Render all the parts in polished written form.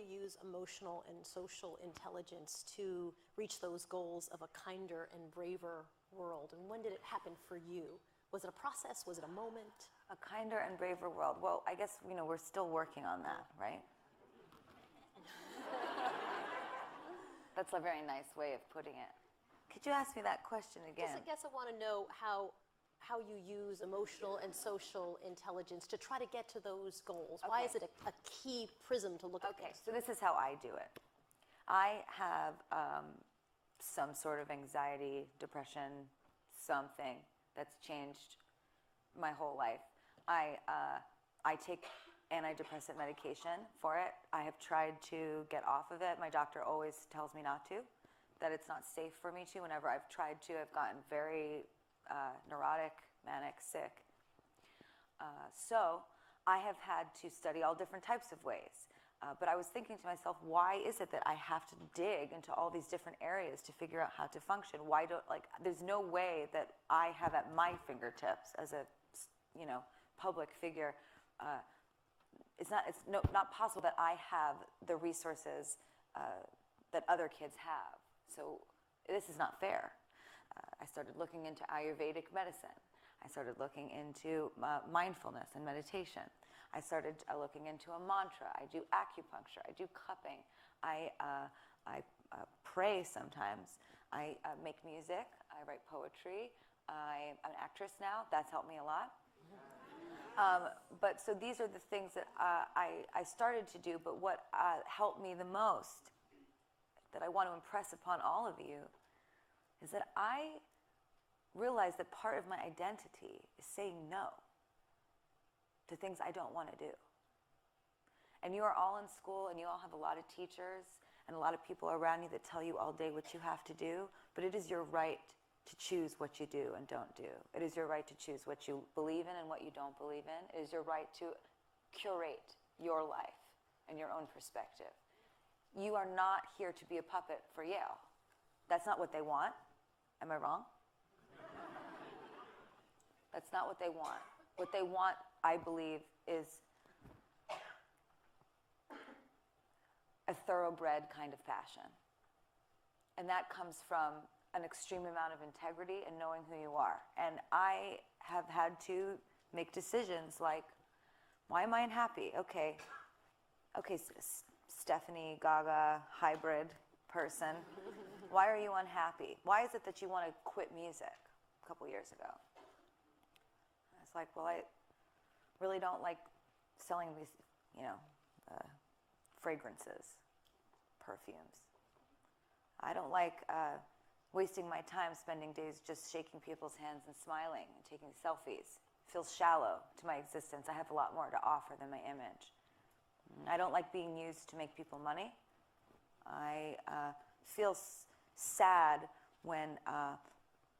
use emotional and social intelligence to reach those goals of a kinder and braver world? And when did it happen for you? Was it a process? Was it a moment? A kinder and braver world. Well, I guess, we're still working on that, right? That's a very nice way of putting it. Could you ask me that question again? I guess I want to know how you use emotional and social intelligence to try to get to those goals. Okay. Why is it a key prism to look at this? Okay, so this is how I do it. I have some sort of anxiety, depression, something that's changed my whole life. I take antidepressant medication for it. I have tried to get off of it. My doctor always tells me not to, that it's not safe for me to. Whenever I've tried to, I've gotten very neurotic, manic, sick. So I have had to study all different types of ways. But I was thinking to myself, why is it that I have to dig into all these different areas to figure out how to function? There's no way that I have at my fingertips as a, public figure. It's not possible that I have the resources that other kids have. So this is not fair. I started looking into Ayurvedic medicine. I started looking into mindfulness and meditation. I started looking into a mantra. I do acupuncture. I do cupping. I pray sometimes. I make music. I write poetry. I'm an actress now. That's helped me a lot. But so these are the things that I started to do, but what helped me the most, that I want to impress upon all of you, is that I realized that part of my identity is saying no to things I don't want to do. And you are all in school, and you all have a lot of teachers and a lot of people around you that tell you all day what you have to do, but it is your right to choose what you do and don't do. It is your right to choose what you believe in and what you don't believe in. It is your right to curate your life and your own perspective. You are not here to be a puppet for Yale. That's not what they want. Am I wrong? That's not what they want. What they want, I believe, is a thoroughbred kind of passion. And that comes from an extreme amount of integrity and knowing who you are. And I have had to make decisions like, why am I unhappy? Okay, Stephanie, Gaga, hybrid person, why are you unhappy? Why is it that you want to quit music a couple years ago? It's like, well, I really don't like selling these, fragrances, perfumes. I don't like wasting my time spending days just shaking people's hands and smiling and taking selfies. It feels shallow to my existence. I have a lot more to offer than my image. I don't like being used to make people money. I feel sad when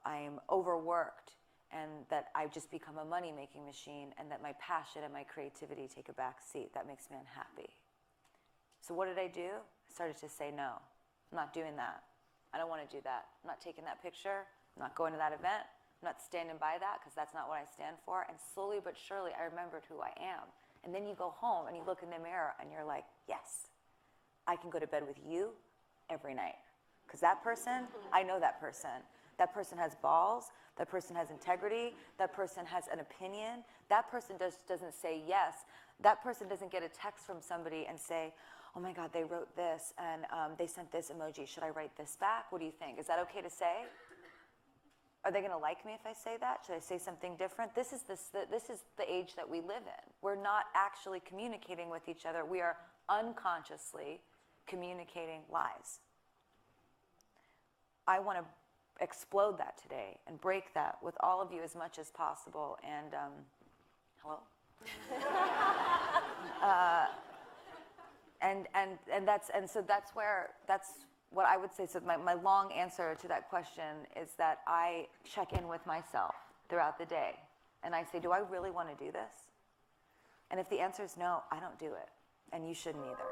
I'm overworked and that I've just become a money-making machine and that my passion and my creativity take a back seat. That makes me unhappy. So what did I do? I started to say no. I'm not doing that. I don't want to do that. I'm not taking that picture. I'm not going to that event. I'm not standing by that because that's not what I stand for. And slowly but surely, I remembered who I am. And then you go home and you look in the mirror and you're like, yes, I can go to bed with you every night. Because that person, I know that person. That person has balls. That person has integrity. That person has an opinion. That person doesn't say yes. That person doesn't get a text from somebody and say, oh my God, they wrote this and they sent this emoji. Should I write this back? What do you think? Is that okay to say? Are they going to like me if I say that? Should I say something different? This is the age that we live in. We're not actually communicating with each other. We are unconsciously communicating lies. I want to explode that today and break that with all of you as much as possible. And hello? That's what I would say. So my long answer to that question is that I check in with myself throughout the day. And I say, do I really want to do this? And if the answer is no, I don't do it. And you shouldn't either.